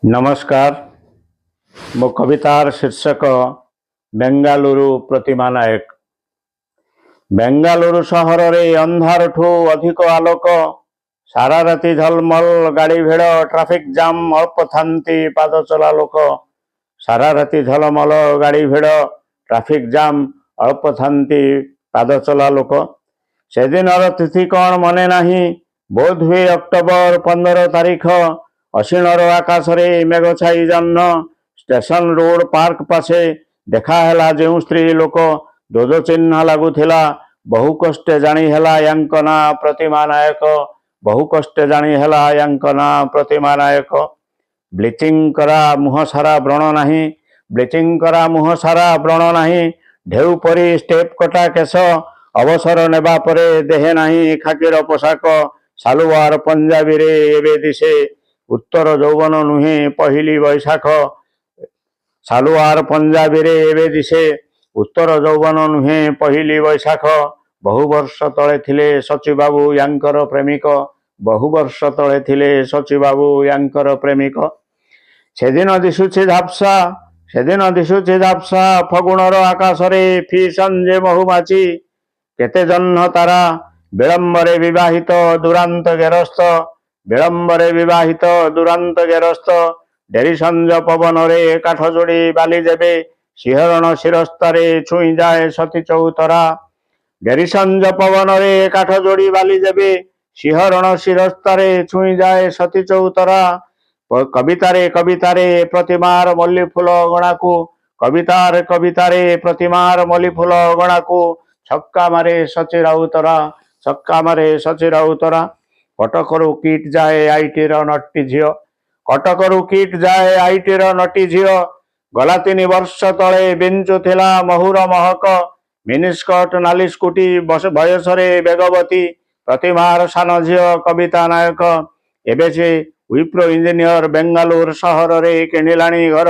नमस्कार। मो कवितार शीर्षक बेंगालुरु प्रतिमा नायक। बेंगालुरु सहर रे अंधार ठू अधिक आलोक, सारा राति झलमल गाड़ी भेड़, ट्राफिक जाम अल्प थांती पाद चला लोक। सारा राति झलमल गाड़ी भेड़, ट्राफिक जाम अल्प थांती पाद चला लोक। से दिन तिथि कौन मने नहीं, बोध हुए अक्टोबर 15 तारीख। असीणर आकाश रे मेघ छाई जन्न, स्टेशन रोड पार्क पासे देखाहेला जो स्त्री लोक। दोज चिन्ह लगुला, बहु कष्टे जानी हेला यांक ना प्रतिमा नायक। बहु कष्टे जानी हेला यांक ना प्रतिमा नायक। ब्लीचिंग करा मुह सारा व्रण नहीं, ब्लीचिंग करा मुह सारा व्रण नहीं। ढेउ परी स्टेप कटा केश, अवसर नेबा परे देहे नहीं खाकीर पोशाक। सालुआर पंजाबी रे एबे दिशे, उत्तर यौवन नुहे पहिली बैशाख। सालुआर पंजाबी रे एबे दिशे, उत्तर यौवन नुहे पहिली बैशाख। बहु वर्ष तले थिले सची बाबू यांकर प्रेमिक, बहु वर्ष तले थिले सची बाबू यांकर प्रेमिक। सेदिन दिशुछि झापसा, सेदिन दिशुछि झापसा, फगुणर आकाश रे फिसन जे महुमाछी। केते जह्न तारा विलंबरे विवाहित दुरांत गेरस्थ, विलंबरे विवाहित दुरांत गेरस्थ। डेरी संज पवन रे काठ जोड़ी बाली जेबे, शिहरण शिरस्तारे छुई जाए सती चौतरा। डेरी संज पवन रे काठ जोड़ी बाली जेबे, शिहरण शिरस्तारे छुई जाए सती चौतरा। कवितारे कवितारे प्रतिमार मल्ली फूल गणाकू, कवितार कवितारे प्रतिमार मल्ली फूल गणाकू। छक्का मारे सची राउतरा, छक्का मारे सची राउतरा। कटकरू किट जाए आईटीर नट्टी झियो, कटकरू किट जाए आईटीर नट्टी झियो। गला 3 वर्ष तले बेंचुथिला महुर महक, मिनिस्कट नाली स्कूटी बयसरे बेगवती। प्रतिमार सान झियो कविता नायक। एबे से विप्रो इंजीनियर बेंगालुरु सहर रे किणिलाणी घर।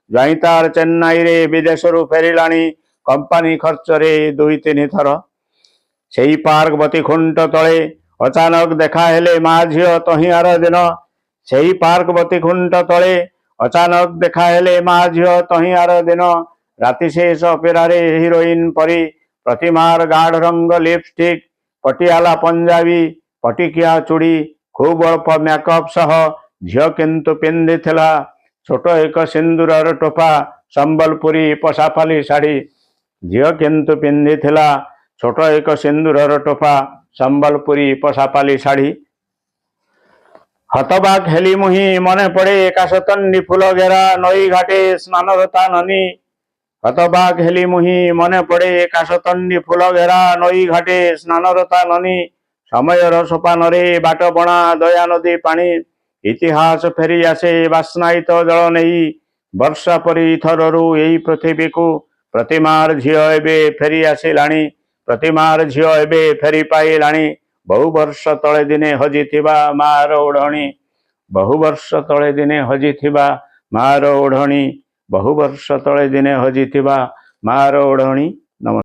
ज्वाई तार चेन्नई रे विदेशरू फेरिलाणी, कंपानी खर्च रे 2-3 थर। सेई पार्कवती खुंट तले अचानक देखा हेले माँ झियो तहियार दिन। सेई पार्कवती खुंट तले अचानक देखा हेले माँ झियो तहियार दिन। राति शेष अपेरारे हिरोइन परी, प्रतिमार गाढ़ रंग लिपस्टिक, पटियाला पंजाबी, पटिकिया चूड़ी, खूब अल्प मेकअप सह। झियो किंतु पिंधिथिला छोट एक सिंदूरर टोपा, संबलपुरी पशापाली शाढ़ी। झियो किंतु पिंधिथिला छोट एक सिंदूरर टोपा, संबलपुरी पशापाली शाढ़ी। हतबाक हेली मुही मने पड़े काशतंडी फूल घेरा, नई घाटे स्नानरता ननी। हतबाक हेली मुही मने पड़े काशतंडी फूल घेरा, नई घाटे स्नानरता ननी। समयर सोपान रे बाट बणा दया नदी पानी, इतिहास फेरी आसे बास्नायित जल नहीं। वर्षा परी थररू एई पृथिवी को, प्रतिमार झियो एबे फेरी आसिलाणी, प्रतिमार झियो एबे फेरी पाइलाणी। बहु वर्ष तले दिने हजिथिबा मार ओढ़णी, बहु वर्ष तले दिने हजिथिबा मार ओढ़णी, बहु वर्ष तले दिने हजिथिबा मार ओढ़णी। नमस्कार।